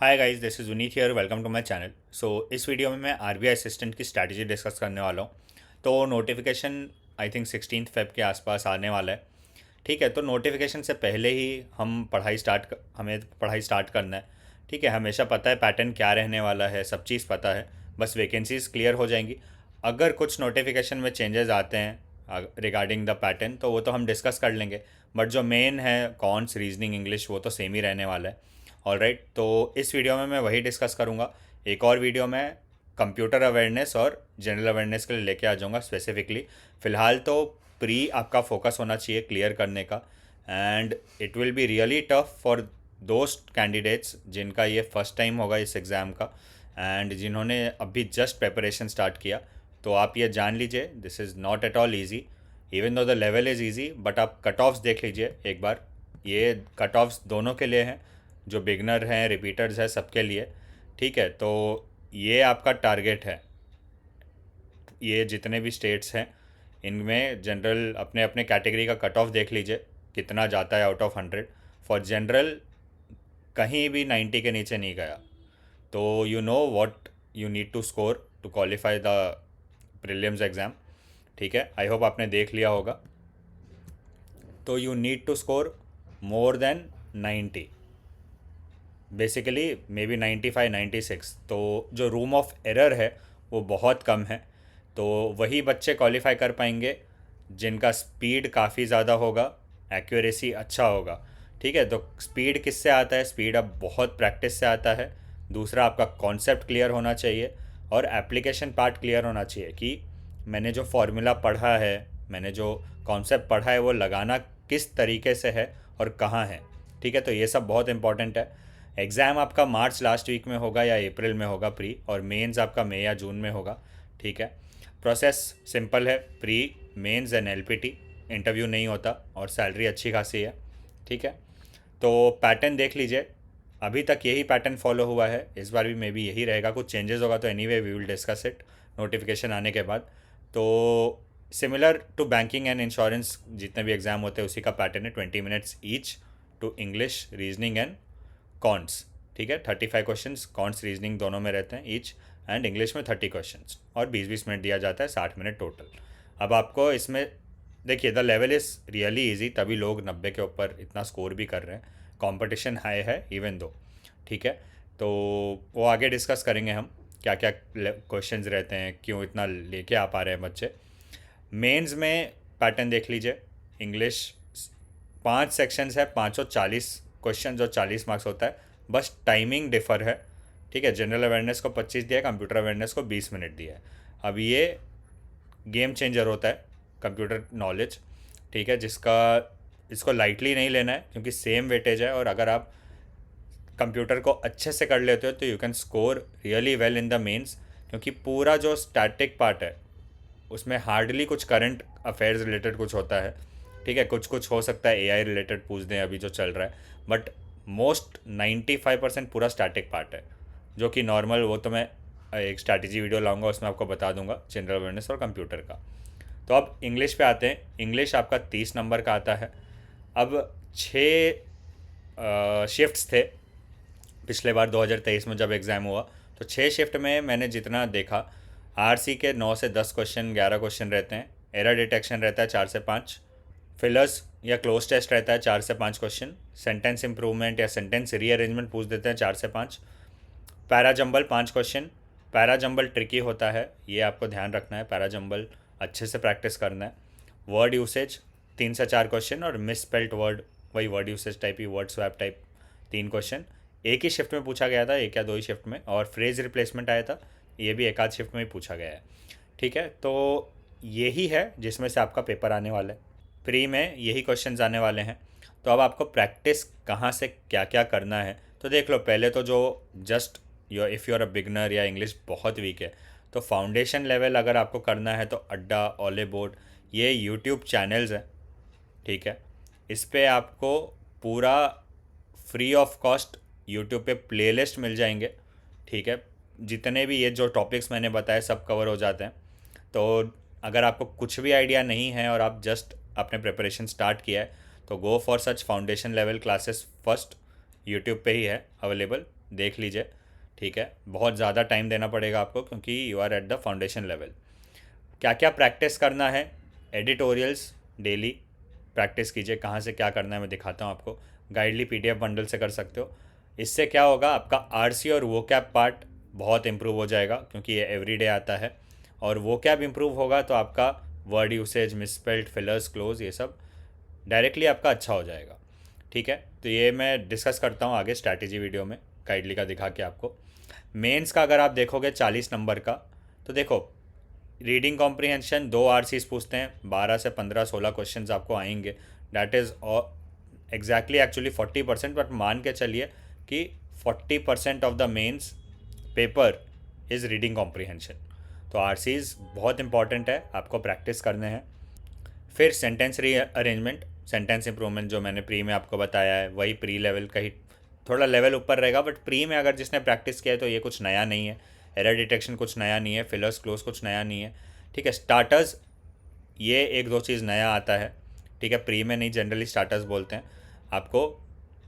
Hi guys, this is Vineet here. Welcome to my channel. So इस video में मैं RBI assistant की strategy discuss करने वाला हूँ। तो नोटिफिकेशन आई थिंक 16 फेब के आसपास आने वाला है। ठीक है, तो नोटिफिकेशन से पहले ही हमें पढ़ाई स्टार्ट करना है। ठीक है, हमेशा पता है पैटर्न क्या रहने वाला है, सब चीज़ पता है। बस वैकेंसीज क्लियर हो जाएंगी। अगर कुछ नोटिफिकेशन में चेंजेस आते हैं रिगार्डिंग द पैटर्न तो वो तो हम डिस्कस कर लेंगे। बट जो मेन है कॉन्स, रीजनिंग, इंग्लिश, वो तो सेम ही रहने वाला है। ऑलराइट, तो इस वीडियो में मैं वही डिस्कस करूँगा। एक और वीडियो में कंप्यूटर अवेयरनेस और जनरल अवेयरनेस के लिए लेके आ जाऊँगा स्पेसिफिकली। फ़िलहाल तो प्री आपका फोकस होना चाहिए क्लियर करने का। And it will be really tough for those candidates जिनका ये फर्स्ट टाइम होगा इस एग्ज़ाम का, एंड जिन्होंने अभी जस्ट प्रिपरेशन स्टार्ट किया। तो आप ये जान लीजिए, this is not at all easy. Even though the level is easy, but आप कट ऑफ्स देख लीजिए एक बार। ये कट ऑफ्स दोनों के लिए हैं, जो बिगनर हैं, रिपीटर्स हैं, सबके लिए। ठीक है, तो ये आपका टारगेट है। ये जितने भी स्टेट्स हैं इनमें जनरल अपने अपने कैटेगरी का कट ऑफ देख लीजिए कितना जाता है आउट ऑफ 100। फॉर जनरल कहीं भी 90 के नीचे नहीं गया। तो you know what you need to score to qualify the prelims exam. ठीक है, आई होप आपने देख लिया होगा। तो you need to score more than 90, basically maybe 95 96। तो जो रूम ऑफ एरर है वो बहुत कम है। तो वही बच्चे क्वालिफाई कर पाएंगे जिनका स्पीड काफ़ी ज़्यादा होगा, एक्यूरेसी अच्छा होगा। ठीक है, तो स्पीड किससे आता है? स्पीड अब बहुत प्रैक्टिस से आता है। दूसरा, आपका कॉन्सेप्ट क्लियर होना चाहिए और एप्लीकेशन पार्ट क्लियर होना चाहिए कि मैंने जो फॉर्मूला पढ़ा है, मैंने जो कॉन्सेप्ट पढ़ा है वो लगाना किस तरीके से है और कहाँ है। ठीक है, तो ये सब बहुत इंपॉर्टेंट है। एग्ज़ाम आपका मार्च लास्ट वीक में होगा या अप्रैल में होगा प्री, और मेंस आपका मई या जून में होगा। ठीक है, प्रोसेस सिंपल है। Pre, mains and LPT, interview नहीं होता और सैलरी अच्छी खासी है। ठीक है, तो पैटर्न देख लीजिए। अभी तक यही पैटर्न फॉलो हुआ है, इस बार भी मे बी यही रहेगा। कुछ चेंजेस होगा तो anyway we will discuss it notification आने के बाद। तो similar to banking and insurance जितने भी एग्ज़ाम होते हैं उसी का पैटर्न है। 20 minutes each to English, reasoning and quants. ठीक है, 35 क्वेश्चंस कॉन्ट्स रीजनिंग दोनों में रहते हैं ईच, एंड इंग्लिश में 30 क्वेश्चंस, और 20-20 मिनट दिया जाता है, 60 मिनट टोटल। अब आपको इसमें देखिए, the level is really easy, तभी लोग 90 के ऊपर इतना स्कोर भी कर रहे हैं। कंपटीशन हाई है इवन दो। ठीक है, तो वो आगे डिस्कस करेंगे हम क्या क्या क्वेश्चंस रहते हैं, क्यों इतना लेके आ पा रहे हैं बच्चे। मेंस में पैटर्न देख लीजिए। इंग्लिश 5 सेक्शंस है, 540 क्वेश्चन, जो 40 मार्क्स होता है। बस टाइमिंग डिफर है। ठीक है, जनरल अवेयरनेस को 25 दिया है, कंप्यूटर अवेयरनेस को 20 मिनट दिया है। अब ये गेम चेंजर होता है कंप्यूटर नॉलेज। ठीक है, जिसका इसको लाइटली नहीं लेना है क्योंकि सेम वेटेज है, और अगर आप कंप्यूटर को अच्छे से कर लेते हो तो you can score really well in the mains. क्योंकि पूरा जो स्टैटिक पार्ट है उसमें हार्डली कुछ करंट अफेयर्स रिलेटेड कुछ होता है। ठीक है, कुछ कुछ हो सकता है एआई रिलेटेड पूछ दें अभी जो चल रहा है, बट मोस्ट 95% पूरा स्टैटिक पार्ट है। जो कि नॉर्मल, वो तो मैं एक स्ट्रैटेजी वीडियो लाऊंगा उसमें आपको बता दूंगा जनरल अवेयरनेस और कंप्यूटर का। तो अब इंग्लिश पे आते हैं। इंग्लिश आपका 30 नंबर का आता है। अब 6 शिफ्ट्स थे पिछले बार 2023 में जब एग्ज़ाम हुआ। तो 6 शिफ्ट में मैंने जितना देखा, आरसी के 9 से 10 क्वेश्चन, 11 क्वेश्चन रहते हैं। एरर डिटेक्शन रहता है 4 से 5। फिलर्स या क्लोज टेस्ट रहता है 4 से 5 क्वेश्चन। सेंटेंस इंप्रूवमेंट या सेंटेंस रीअरेंजमेंट पूछ देते हैं 4 से 5। Para jumble 5 question. Para jumble tricky होता है, ये आपको ध्यान रखना है। पैरा जंबल अच्छे से प्रैक्टिस करना है। वर्ड यूसेज 3 से 4 क्वेश्चन, और मिस स्पेल्ट वर्ड, वही वर्ड यूसेज टाइप ही, वर्ड स्वैप टाइप 3 क्वेश्चन। एक ही शिफ्ट में पूछा गया था, एक या दो ही शिफ्ट में, और फ्रेज रिप्लेसमेंट आया था, ये भी एक आध शिफ्ट में ही पूछा गया है। ठीक है, तो यही है जिसमें से आपका पेपर आने वाला है। प्री में यही क्वेश्चंस आने वाले हैं। तो अब आपको प्रैक्टिस कहाँ से क्या क्या करना है तो देख लो। पहले तो जो just your if you are a beginner या इंग्लिश बहुत वीक है, तो फाउंडेशन लेवल अगर आपको करना है तो अड्डा, ओले बोर्ड, ये यूट्यूब चैनल्स हैं। ठीक है, इस पे आपको पूरा फ्री ऑफ कॉस्ट यूट्यूब पे प्लेलिस्ट मिल जाएंगे। ठीक है, जितने भी ये जो टॉपिक्स मैंने बताए सब कवर हो जाते हैं। तो अगर आपको कुछ भी आइडिया नहीं है और आप जस्ट अपने प्रिपरेशन स्टार्ट किया है तो go for such foundation level classes first. YouTube पे ही है अवेलेबल, देख लीजिए, ठीक है। बहुत ज़्यादा टाइम देना पड़ेगा आपको क्योंकि you are at the foundation level. क्या क्या प्रैक्टिस करना है? एडिटोरियल्स डेली प्रैक्टिस कीजिए। कहाँ से क्या करना है मैं दिखाता हूँ आपको। गाइडली पीडीएफ बंडल से कर सकते हो। इससे क्या होगा, आपका आरसी और वो कैप पार्ट बहुत इम्प्रूव हो जाएगा क्योंकि ये एवरीडे आता है। और वो कैप इम्प्रूव होगा तो आपका word usage, misspelled, fillers, close, ये सब डायरेक्टली आपका अच्छा हो जाएगा, ठीक है। तो ये मैं डिस्कस करता हूँ आगे स्ट्रैटेजी वीडियो में गाइडली का दिखा के आपको। मेंस का अगर आप देखोगे 40 नंबर का, तो देखो रीडिंग कॉम्प्रिहेंशन 2 RCs पूछते हैं, 12 से 15 16 क्वेश्चन आपको आएंगे। That is exactly actually 40%, but मान के चलिए कि 40% of the mains paper is reading comprehension. तो RCs बहुत इंपॉर्टेंट है, आपको प्रैक्टिस करने हैं। फिर सेंटेंस री अरेंजमेंट, सेंटेंस इंप्रूवमेंट जो मैंने प्री में आपको बताया है वही प्री लेवल का ही, थोड़ा लेवल ऊपर रहेगा, बट प्री में अगर जिसने प्रैक्टिस किया है तो ये कुछ नया नहीं है। एरर डिटेक्शन कुछ नया नहीं है, फिलर्स क्लोज कुछ नया नहीं है, ठीक है। स्टार्टर्स ये एक दो चीज़ नया आता है, ठीक है। प्री में नहीं, जनरली स्टार्टर्स बोलते हैं। आपको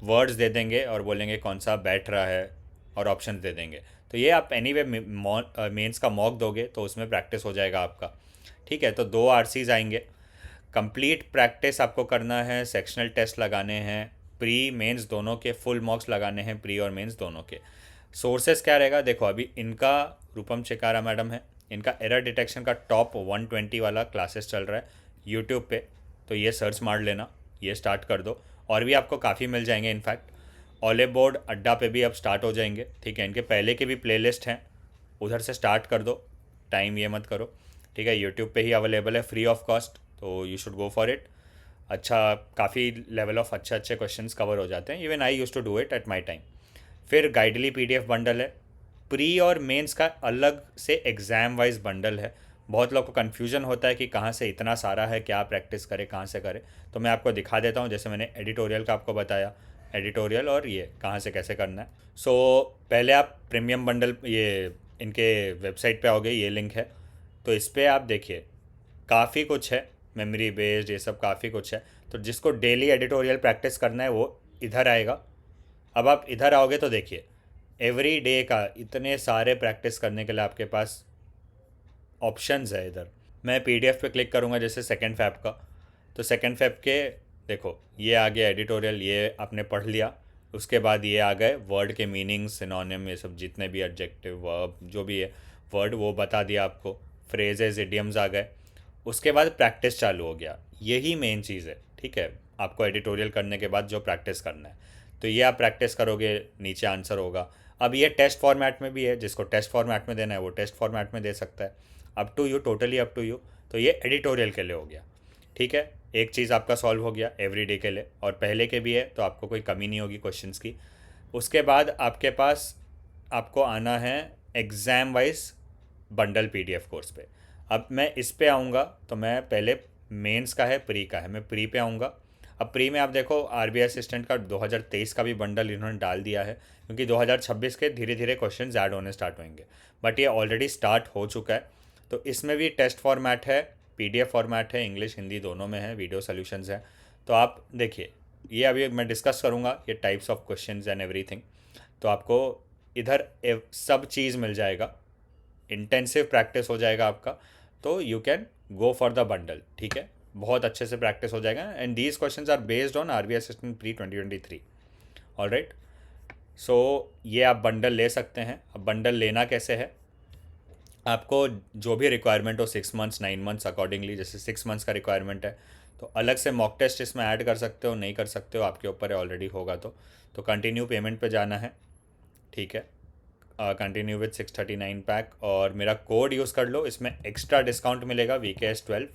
वर्ड्स दे देंगे और बोलेंगे कौन सा बैठ रहा है और ऑप्शन दे देंगे। तो ये आप एनीवे मेंस का मॉक दोगे तो उसमें प्रैक्टिस हो जाएगा आपका, ठीक है। तो 2 RCs आएंगे। कंप्लीट प्रैक्टिस आपको करना है, सेक्शनल टेस्ट लगाने हैं, प्री मेंस दोनों के फुल मार्क्स लगाने हैं, प्री और मेंस दोनों के। सोर्सेस क्या रहेगा, देखो अभी इनका रूपम चिकारा मैडम है, इनका एरर डिटेक्शन का टॉप 120 वाला क्लासेस चल रहा है यूट्यूब पे। तो ये सर्च मार लेना, ये स्टार्ट कर दो। और भी आपको काफ़ी मिल जाएंगे, इनफैक्ट ऑलिव बोर्ड अड्डा पे भी अब स्टार्ट हो जाएंगे, ठीक है। इनके पहले के भी प्लेलिस्ट हैं, उधर से स्टार्ट कर दो, टाइम ये मत करो, ठीक है। यूट्यूब पे ही अवेलेबल है फ्री ऑफ कॉस्ट, तो you should go for it. अच्छा, काफ़ी लेवल ऑफ अच्छे अच्छे क्वेश्चंस कवर हो जाते हैं, even I use to do it at my time. फिर गाइडली पीडीएफ बंडल है। प्री और मेंस का अलग से एग्ज़ाम वाइज बंडल है। बहुत लोग को कन्फ्यूजन होता है कि कहाँ से इतना सारा है, क्या प्रैक्टिस करे, कहाँ से करे। तो मैं आपको दिखा देता हूँ, जैसे मैंने एडिटोरियल का आपको बताया, एडिटोरियल और ये कहाँ से कैसे करना है। सो पहले आप प्रीमियम बंडल, ये इनके वेबसाइट पे आओगे, ये लिंक है, तो इस पर आप देखिए काफ़ी कुछ है, मेमोरी बेस्ड, ये सब काफ़ी कुछ है। तो जिसको डेली एडिटोरियल प्रैक्टिस करना है वो इधर आएगा। अब आप इधर आओगे तो देखिए एवरी डे का इतने सारे प्रैक्टिस करने के लिए आपके पास ऑप्शंस है इधर। मैं पीडीएफ पे क्लिक करूँगा जैसे सेकेंड फैब का, तो सेकेंड फैब के देखो ये आ गया एडिटोरियल, ये आपने पढ़ लिया। उसके बाद ये आ गए वर्ड के मीनिंग, सिनोनिम, ये सब जितने भी एडजेक्टिव, वर्ब, जो भी है वर्ड वो बता दिया आपको। फ्रेजेस, इडियम्स आ गए। उसके बाद प्रैक्टिस चालू हो गया, यही मेन चीज़ है, ठीक है। आपको एडिटोरियल करने के बाद जो प्रैक्टिस करना है, तो ये आप प्रैक्टिस करोगे, नीचे आंसर होगा। अब ये टेस्ट फॉर्मेट में भी है, जिसको टेस्ट फॉर्मेट में देना है वो टेस्ट फॉर्मेट में दे सकता है। Up to you, totally up to you. तो ये एडिटोरियल के लिए हो गया, ठीक है। एक चीज़ आपका सॉल्व हो गया एवरी डे के लिए, और पहले के भी है तो आपको कोई कमी नहीं होगी क्वेश्चंस की। उसके बाद आपके पास आपको आना है exam wise bundle PDF course पे। अब मैं इस पे आऊँगा तो मैं पहले मेंस का है, प्री का है, मैं प्री पे आऊँगा। अब प्री में आप देखो आरबीआई असिस्टेंट का 2023 का भी बंडल इन्होंने डाल दिया है, क्योंकि 2026 के धीरे धीरे क्वेश्चन ऐड होने स्टार्ट होंगे, बट ये ऑलरेडी स्टार्ट हो चुका है। तो इसमें भी टेस्ट फॉर्मेट है, पीडीएफ फॉर्मेट है, इंग्लिश हिंदी दोनों में है, वीडियो सोल्यूशंस है। तो आप देखिए, ये अभी मैं डिस्कस करूँगा ये types of questions and everything. तो आपको इधर सब चीज़ मिल जाएगा, इंटेंसिव प्रैक्टिस हो जाएगा आपका। तो you can go for the bundle, ठीक है। बहुत अच्छे से प्रैक्टिस हो जाएगा, and these questions are based on RBI assistant pre 2023। Alright, so ये आप बंडल ले सकते हैं। अब बंडल लेना कैसे है, आपको जो भी रिक्वायरमेंट हो 6 मंथ्स 9 मंथ्स अकॉर्डिंगली, जैसे 6 मंथ्स का रिक्वायरमेंट है तो अलग से मॉक टेस्ट इसमें ऐड कर सकते हो, नहीं कर सकते हो आपके ऊपर है, ऑलरेडी होगा तो कंटिन्यू पेमेंट पे जाना है, ठीक है। कंटिन्यू विथ 639 पैक, और मेरा कोड यूज़ कर लो, इसमें एक्स्ट्रा डिस्काउंट मिलेगा VKS12,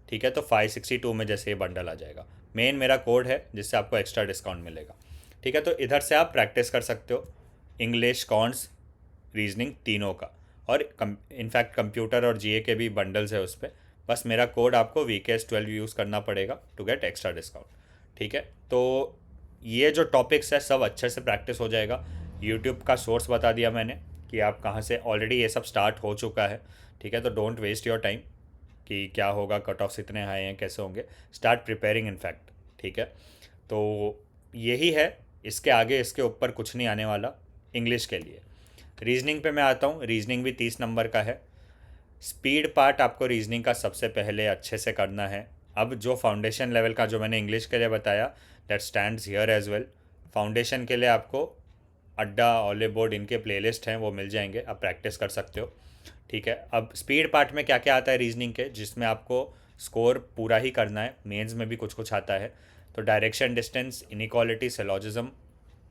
ठीक है। तो 562 में जैसे ये बंडल आ जाएगा, मेन मेरा कोड है जिससे आपको एक्स्ट्रा डिस्काउंट मिलेगा, ठीक है। तो इधर से आप प्रैक्टिस कर सकते हो इंग्लिश, कॉन्ट्स, रीजनिंग तीनों का, और इनफैक्ट कंप्यूटर और जीए के भी बंडल्स है उस पर। बस मेरा कोड आपको VKS12 यूज़ करना पड़ेगा टू गेट एक्स्ट्रा डिस्काउंट, ठीक है। तो ये जो टॉपिक्स है सब अच्छे से प्रैक्टिस हो जाएगा। यूट्यूब का सोर्स बता दिया मैंने कि आप कहाँ से, ऑलरेडी ये सब स्टार्ट हो चुका है, ठीक है। तो डोंट वेस्ट योर टाइम कि क्या होगा, कट ऑफ्स इतने हाई हैं, कैसे होंगे, स्टार्ट प्रिपेयरिंग इनफैक्ट, ठीक है। तो यही है, इसके आगे इसके ऊपर कुछ नहीं आने वाला इंग्लिश के लिए। रीजनिंग पे मैं आता हूँ। रीजनिंग भी 30 नंबर का है। स्पीड पार्ट आपको रीजनिंग का सबसे पहले अच्छे से करना है। अब जो फाउंडेशन लेवल का जो मैंने इंग्लिश के लिए बताया, that stands here as well. Foundation के लिए आपको अड्डा, ऑलिव बोर्ड, इनके प्लेलिस्ट हैं, वो मिल जाएंगे, आप प्रैक्टिस कर सकते हो। ठीक है, अब स्पीड पार्ट में क्या क्या आता है रीजनिंग के, जिसमें आपको स्कोर पूरा ही करना है। मेंस में भी कुछ कुछ आता है। तो direction, distance, inequality, syllogism,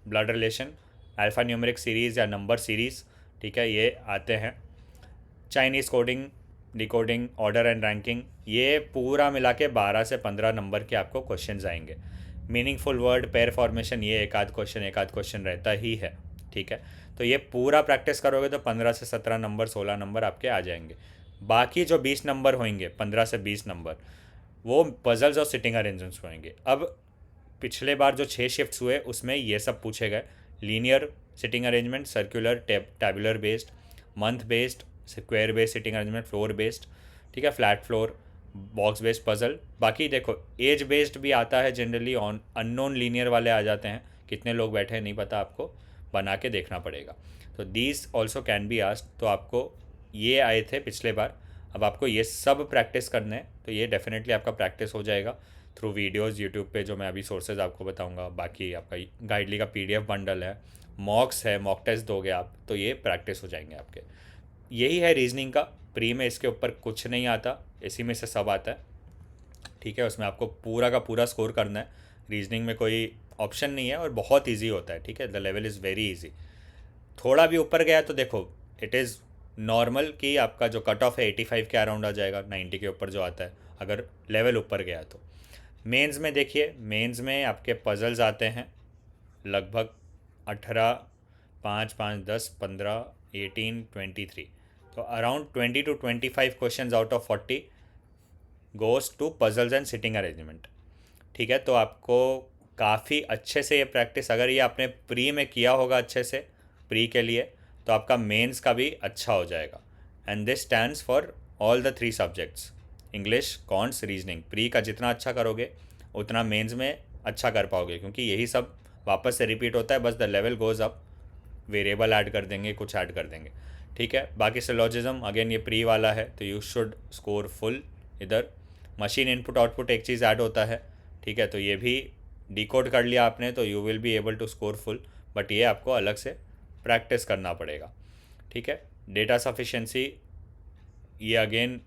blood relation, alpha numeric series या नंबर सीरीज़, ठीक है, ये आते हैं। Chinese coding, decoding, order and ranking, ये पूरा मिला के 12 से 15 नंबर के आपको क्वेश्चंस आएंगे। मीनिंगफुल वर्ड, पेयर फॉर्मेशन, ये एक आध क्वेश्चन रहता ही है। ठीक है, तो ये पूरा प्रैक्टिस करोगे तो 15 से 17 नंबर, 16 नंबर आपके आ जाएंगे। बाकी जो 20 नंबर होंगे, 15 से 20 नंबर, वो पजल्स और सिटिंग अरेंजमेंट्स होंगे। अब पिछले बार जो 6 शिफ्ट्स हुए उसमें ये सब पूछे गए। Linear sitting arrangement, circular, tabular based, month based, square based sitting arrangement, floor based, ठीक है, flat floor, box based puzzle. बाकी देखो एज बेस्ड भी आता है जनरली, ऑन अननोन लीनियर वाले आ जाते हैं, कितने लोग बैठे हैं नहीं पता, आपको बना के देखना पड़ेगा। तो these also can be asked. तो आपको ये आए थे पिछले बार, अब आपको ये सब प्रैक्टिस करने हैं। तो ये डेफिनेटली आपका प्रैक्टिस हो जाएगा थ्रू वीडियोज़ यूट्यूब पे, जो मैं अभी सोर्सेज आपको बताऊंगा। बाकी आपका गाइडली का PDF बंडल है, मॉक्स है, मॉक टेस्ट दोगे आप, तो ये प्रैक्टिस हो जाएंगे आपके। यही है रीजनिंग का। प्री में इसके ऊपर कुछ नहीं आता, इसी में से सब आता है। ठीक है, उसमें आपको पूरा का पूरा स्कोर करना है। रीजनिंग में कोई ऑप्शन नहीं है और बहुत ईजी होता है। ठीक है, the level is very easy. थोड़ा भी ऊपर गया तो देखो इट इज़ नॉर्मल कि आपका जो कट ऑफ है 85 के अराउंड आ जाएगा, 90 के ऊपर जो आता है, अगर लेवल ऊपर गया तो। मेंस में देखिए, मेंस में आपके पजल्स आते हैं लगभग 18, 5, 5, 10, 15, 18, 23। तो around 20 to 25 question out of 40 goes to puzzles and sitting arrangement. ठीक है, तो आपको काफ़ी अच्छे से ये प्रैक्टिस, अगर ये आपने प्री में किया होगा अच्छे से प्री के लिए, तो आपका मेंस का भी अच्छा हो जाएगा। And this stands for all the 3 subjects, English, counts, reasoning. Pre का जितना अच्छा करोगे उतना मेंस में अच्छा कर पाओगे, क्योंकि यही सब वापस से रिपीट होता है, बस the level goes up, variable add कर देंगे, कुछ ऐड कर देंगे। ठीक है, बाकी सिलोजिज्म अगेन ये प्री वाला है, तो यू शुड स्कोर फुल। इधर मशीन इनपुट आउटपुट एक चीज़ ऐड होता है। ठीक है, तो ये भी डिकोड कर लिया आपने तो you will be able to score full, but ये आपको अलग से प्रैक्टिस करना पड़ेगा। ठीक है, डेटा सफिशिएंसी, ये अगेन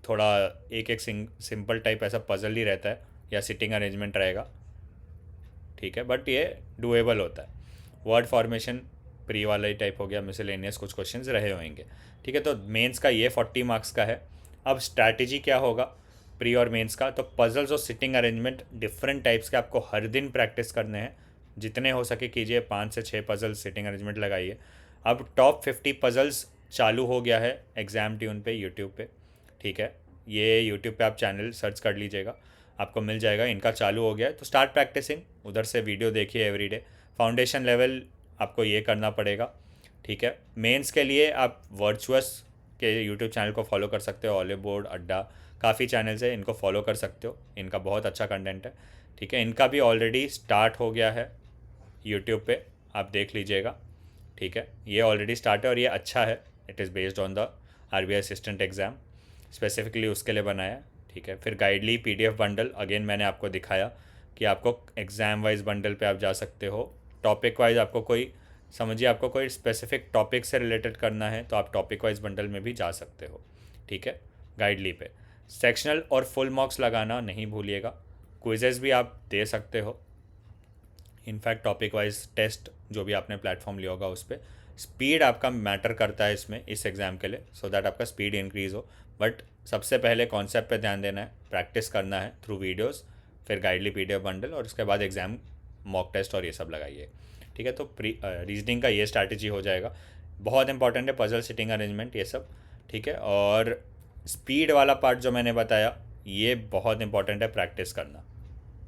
थोड़ा एक एक सिंपल टाइप ऐसा पजल ही रहता है या सिटिंग अरेंजमेंट रहेगा। ठीक है, बट ये डुएबल होता है। वर्ड फॉर्मेशन प्री वाला ही टाइप हो गया, मिसलेनियस कुछ क्वेश्चंस रहे होंगे। ठीक है, तो मेंस का ये 40 मार्क्स का है। अब स्ट्रैटेजी क्या होगा प्री और मेंस का, तो पजल्स और सिटिंग अरेंजमेंट डिफरेंट टाइप्स के आपको हर दिन प्रैक्टिस करने हैं, जितने हो सके कीजिए। 5 से 6 पजल्स सिटिंग अरेंजमेंट लगाइए। अब टॉप 50 पजल्स चालू हो गया है एग्ज़ाम ट्यून पे, यूट्यूब पे। ठीक है, ये यूट्यूब पे आप चैनल सर्च कर लीजिएगा, आपको मिल जाएगा। इनका चालू हो गया है, तो स्टार्ट प्रैक्टिसिंग, उधर से वीडियो देखिए एवरीडे। फाउंडेशन लेवल आपको ये करना पड़ेगा। ठीक है, मेंस के लिए आप वर्चुअस के यूट्यूब चैनल को फॉलो कर सकते हो, ऑलिव बोर्ड, अड्डा, काफ़ी चैनल्स है, इनको फॉलो कर सकते हो, इनका बहुत अच्छा कंटेंट है। ठीक है, इनका भी ऑलरेडी स्टार्ट हो गया है यूट्यूब पे, आप देख लीजिएगा। ठीक है, ये ऑलरेडी स्टार्ट है और ये अच्छा है। It is based on the RBI assistant exam, specifically उसके लिए बनाया है। ठीक है, फिर गाइडली PDF बंडल, अगेन मैंने आपको दिखाया कि आपको एग्ज़ाम वाइज बंडल पे आप जा सकते हो। टॉपिक वाइज आपको कोई, समझिए आपको कोई स्पेसिफिक टॉपिक से रिलेटेड करना है तो आप टॉपिक वाइज बंडल में भी जा सकते हो। ठीक है, गाइडली पे सेक्शनल और फुल मार्क्स लगाना नहीं भूलिएगा। क्विजेज़ भी आप दे सकते हो, इनफैक्ट टॉपिक वाइज टेस्ट जो भी आपने प्लेटफॉर्म लिया होगा उस पर। स्पीड आपका मैटर करता है इसमें, इस एग्ज़ाम के लिए, सो दैट आपका स्पीड इंक्रीज़ हो। बट सबसे पहले कॉन्सेप्ट पे ध्यान देना है, प्रैक्टिस करना है थ्रू वीडियोस, फिर गाइडली PDF बंडल, और उसके बाद एग्ज़ाम मॉक टेस्ट और ये सब लगाइए। ठीक है, तो रीजनिंग का ये स्ट्रैटेजी हो जाएगा। बहुत इंपॉर्टेंट है पजल, सिटिंग अरेंजमेंट, ये सब। ठीक है, और स्पीड वाला पार्ट जो मैंने बताया ये बहुत इंपॉर्टेंट है, प्रैक्टिस करना।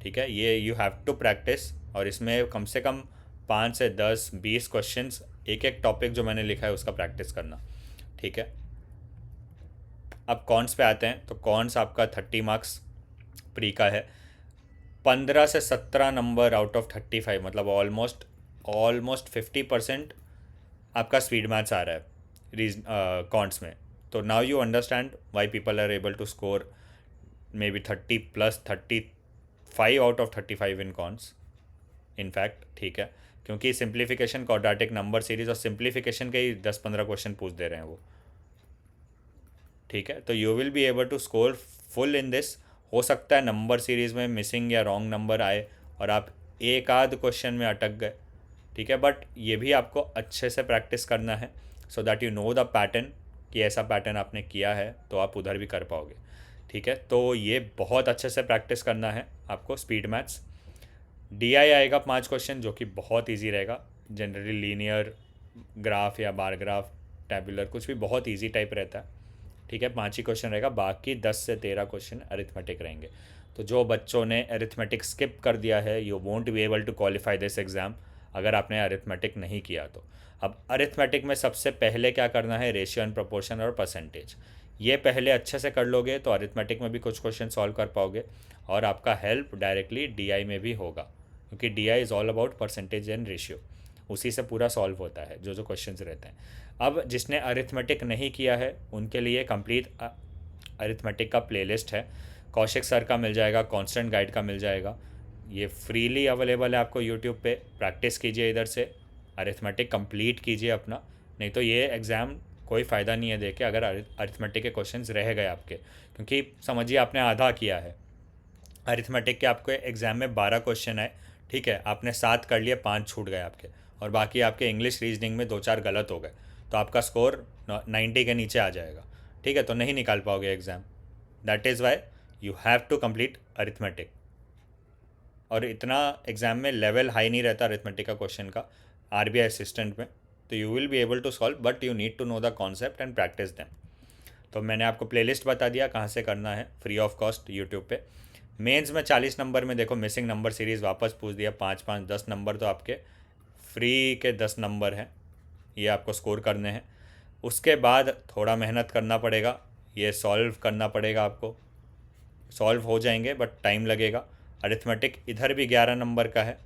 ठीक है, ये यू हैव टू प्रैक्टिस, और इसमें कम से कम 5 से 10, 20 क्वेश्चंस, एक एक टॉपिक जो मैंने लिखा है उसका प्रैक्टिस करना। ठीक है, अब कॉन्स पे आते हैं। तो कॉन्स आपका 30 मार्क्स प्री का है। 15 से 17 नंबर आउट ऑफ 35, मतलब ऑलमोस्ट ऑलमोस्ट 50% आपका स्पीड मैथ्स आ रहा है रीजन कॉन्ट्स में। तो now you understand why people are able to score maybe 30 plus 35 out of 35 in quants in fact, ठीक है, क्योंकि सिंप्लीफिकेशन, क्वाड्रेटिक नंबर सीरीज और सिंप्लीफिकेशन के ही 10-15 क्वेश्चन पूछ दे रहे हैं वो, ठीक है। तो you will be able to score full in this. हो सकता है नंबर सीरीज़ में मिसिंग या रॉन्ग नंबर आए और आप एक आध क्वेश्चन में अटक गए, ठीक है, बट ये भी आपको अच्छे से प्रैक्टिस करना है so that you know the pattern, कि ऐसा पैटर्न आपने किया है तो आप उधर भी कर पाओगे, ठीक है। तो ये बहुत अच्छे से प्रैक्टिस करना है आपको स्पीड मैथ्स। DI आएगा 5 क्वेश्चन जो कि बहुत इजी रहेगा, जनरली लीनियर ग्राफ या बार ग्राफ, टैबुलर, कुछ भी बहुत इजी टाइप रहता है, ठीक है। 5 ही क्वेश्चन रहेगा, बाकी 10 से 13 क्वेश्चन अरिथमेटिक रहेंगे। तो जो बच्चों ने अरिथमेटिक स्किप कर दिया है, you won't be able to qualify this exam अगर आपने अरिथमेटिक नहीं किया तो। अब अरिथमेटिक में सबसे पहले क्या करना है, रेशियो एंड प्रोपोर्शन और परसेंटेज, ये पहले अच्छे से कर लोगे तो अरिथमेटिक में भी कुछ क्वेश्चन सॉल्व कर पाओगे और आपका हेल्प डायरेक्टली DI में भी होगा, क्योंकि DI is all about percentage and ratio, उसी से पूरा सॉल्व होता है जो जो क्वेश्चंस रहते हैं। अब जिसने अरिथमेटिक नहीं किया है उनके लिए कंप्लीट अरिथमेटिक का प्लेलिस्ट है, कौशिक सर का मिल जाएगा, कांस्टेंट गाइड का मिल जाएगा, ये फ्रीली अवेलेबल है आपको यूट्यूब पे। प्रैक्टिस कीजिए इधर से, अरिथमेटिक कंप्लीट कीजिए अपना, नहीं तो ये एग्ज़ाम कोई फ़ायदा नहीं है देके अगर अरिथमेटिक के क्वेश्चंस रह गए आपके, क्योंकि समझिए आपने आधा किया है अरिथमेटिक के, आपके एग्ज़ाम में 12 क्वेश्चन आए, ठीक है, आपने 7 कर लिए, 5 छूट गए आपके, और बाकी आपके इंग्लिश रीजनिंग में 2-4 गलत हो गए, तो आपका स्कोर 90 के नीचे आ जाएगा, ठीक है, तो नहीं निकाल पाओगे exam. That is why you have to complete arithmetic. और इतना एग्ज़ाम में लेवल हाई नहीं रहता अरिथमेटिक का क्वेश्चन का RBI असिस्टेंट में, तो you will be able to solve, but you need to know the concept and practice them. तो मैंने आपको प्लेलिस्ट बता दिया कहाँ से करना है, फ्री ऑफ कॉस्ट यूट्यूब पे। मेंस में 40 नंबर में देखो मिसिंग नंबर सीरीज़ वापस पूछ दिया, 5-5 10 नंबर तो आपके फ्री के 10 नंबर हैं, ये आपको स्कोर करने हैं। उसके बाद थोड़ा मेहनत करना पड़ेगा, ये सॉल्व करना पड़ेगा आपको, सॉल्व हो जाएंगे बट टाइम लगेगा। अरिथमेटिक इधर भी 11 नंबर का है,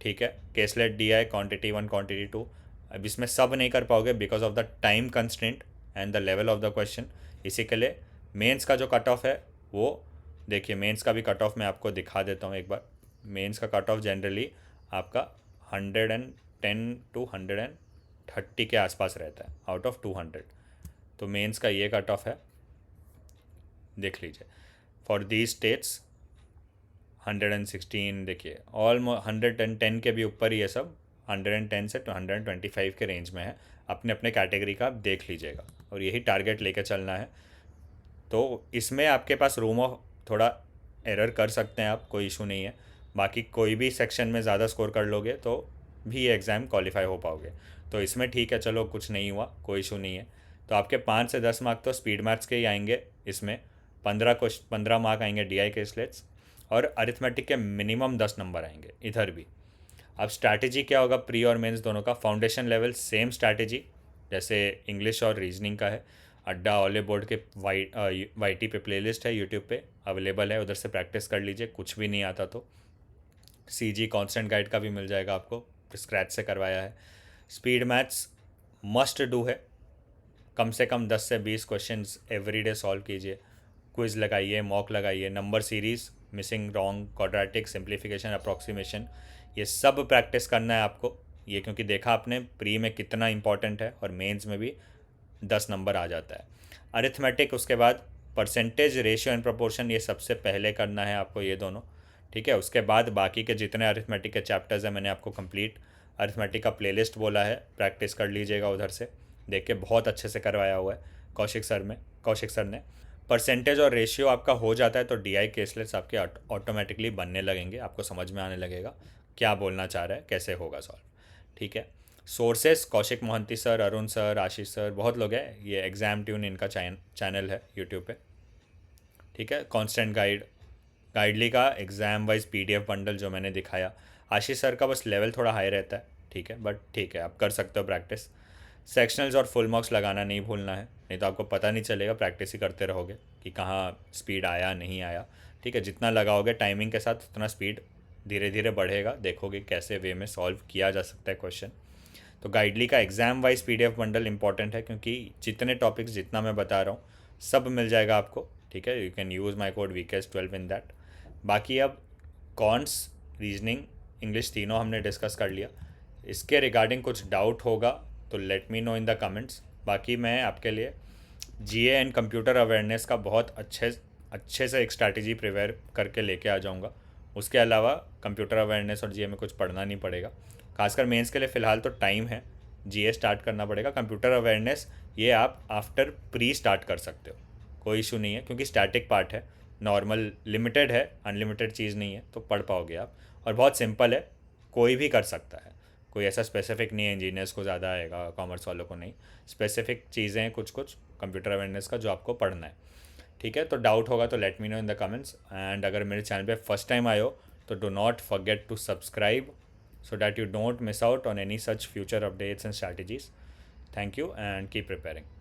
ठीक है, केसलेट DI क्वांटिटी 1 क्वांटिटी 2, अब इसमें सब नहीं कर पाओगे because of the time constraint and the level of the question. इसी के लिए मेंस का जो कट ऑफ है वो देखिए, मेंस का भी कट ऑफ मैं आपको दिखा देता हूँ एक बार। मेंस का कट ऑफ जनरली आपका 110 टू 130 के आसपास रहता है आउट ऑफ 200, तो मेंस का ये कट ऑफ है, देख लीजिए। फॉर दीज स्टेट्स 116, देखिए ऑलमोस्ट 110 के भी ऊपर ही है सब, 110 से 125 के रेंज में है, अपने अपने कैटेगरी का आप देख लीजिएगा, और यही टारगेट लेके चलना है। तो इसमें आपके पास रूम ऑफ थोड़ा एरर कर सकते हैं आप, कोई इशू नहीं है, बाकी कोई भी सेक्शन में ज़्यादा स्कोर कर लोगे तो भी ये एग्ज़ाम क्वालिफाई हो पाओगे, तो इसमें ठीक है, चलो कुछ नहीं हुआ, कोई इशू नहीं है। तो आपके 5 से 10 मार्क तो स्पीड मैथ्स के ही आएंगे, इसमें 15 मार्क आएंगे DI के स्लेट्स, और अरिथमेटिक के मिनिमम 10 नंबर आएंगे इधर भी। अब स्ट्रैटेजी क्या होगा प्री और मेंस दोनों का, फाउंडेशन लेवल सेम स्ट्रैटेजी जैसे इंग्लिश और रीजनिंग का है। अड्डा ओले बोर्ड के YT पे प्लेलिस्ट है यूट्यूब पे अवेलेबल है, उधर से प्रैक्टिस कर लीजिए, कुछ भी नहीं आता तो। CG कांस्टेंट गाइड का भी मिल जाएगा आपको, स्क्रैच से करवाया है। स्पीड मैथ्स मस्ट डू है, कम से कम 10 से 20 क्वेश्चंस एवरीडे सॉल्व कीजिए, क्विज़ लगाइए, मॉक लगाइए, number series, missing, wrong, quadratic, simplification, approximation, ये सब प्रैक्टिस करना है आपको। ये क्योंकि देखा आपने प्री में कितना इंपॉर्टेंट है और मेंस में भी 10 नंबर आ जाता है। अरिथमेटिक उसके बाद, परसेंटेज, रेशियो एंड प्रोपोर्शन, ये सबसे पहले करना है आपको ये दोनों, ठीक है। उसके बाद बाकी के जितने अरिथमेटिक के चैप्टर्स हैं मैंने आपको कंप्लीट अरिथमेटिक का प्लेलिस्ट बोला है, प्रैक्टिस कर लीजिएगा उधर से, देख के बहुत अच्छे से करवाया हुआ है कौशिक सर ने। परसेंटेज और रेशियो आपका हो जाता है तो DI केसलेट्स आपके ऑटोमेटिकली बनने लगेंगे, आपको समझ में आने लगेगा क्या बोलना चाह रहा है, कैसे होगा सॉल्व, ठीक है। Sources Kaushik Mohanty sir, Arun sir, Ashish sir, बहुत लोग हैं, ये एग्ज़ाम ट्यून इनका चैनल है यूट्यूब पे, ठीक है। कांस्टेंट गाइडली का एग्ज़ाम वाइज PDF बंडल जो मैंने दिखाया, आशीष सर का बस लेवल थोड़ा हाई रहता है, ठीक है, बट ठीक है आप कर सकते हो प्रैक्टिस। सेक्शनल्स और फुल मार्क्स लगाना नहीं भूलना है, नहीं तो आपको पता नहीं चलेगा, प्रैक्टिस ही करते रहोगे कि कहाँ स्पीड आया नहीं आया, ठीक है, जितना लगाओगे टाइमिंग के साथ उतना स्पीड धीरे धीरे बढ़ेगा, देखोगे कैसे वे में सॉल्व किया जा सकता है क्वेश्चन। तो गाइडली का exam wise PDF bundle important है, क्योंकि जितने टॉपिक्स जितना मैं बता रहा हूँ सब मिल जाएगा आपको, ठीक है। You can use my code VKS12 in that. बाकी अब कॉन्स, रीजनिंग, इंग्लिश तीनों हमने डिस्कस कर लिया। इसके रिगार्डिंग कुछ डाउट होगा तो let me know in the comments. बाकी मैं आपके लिए GA एंड कंप्यूटर अवेयरनेस का बहुत अच्छे से एक स्ट्रैटेजी प्रिपेयर करके लेके आ जाऊँगा। उसके अलावा कंप्यूटर अवेयरनेस और GA में कुछ पढ़ना नहीं पड़ेगा, खासकर मेंस के लिए फ़िलहाल तो टाइम है। GA स्टार्ट करना पड़ेगा, कंप्यूटर अवेयरनेस ये आप आफ्टर प्री स्टार्ट कर सकते हो, कोई इशू नहीं है, क्योंकि स्टैटिक पार्ट है, नॉर्मल लिमिटेड है, अनलिमिटेड चीज़ नहीं है, तो पढ़ पाओगे आप। और बहुत सिंपल है, कोई भी कर सकता है, कोई ऐसा स्पेसिफिक नहीं है इंजीनियर्स को ज़्यादा आएगा, कॉमर्स वालों को नहीं। स्पेसिफिक चीज़ें हैं कुछ कुछ कंप्यूटर अवेयरनेस का जो आपको पढ़ना है, ठीक है। तो डाउट होगा तो let me know in the comments. And अगर मेरे चैनल पे फर्स्ट टाइम आए हो तो do not forget to subscribe so that you don't miss out on any such future updates and strategies. Thank you and keep preparing.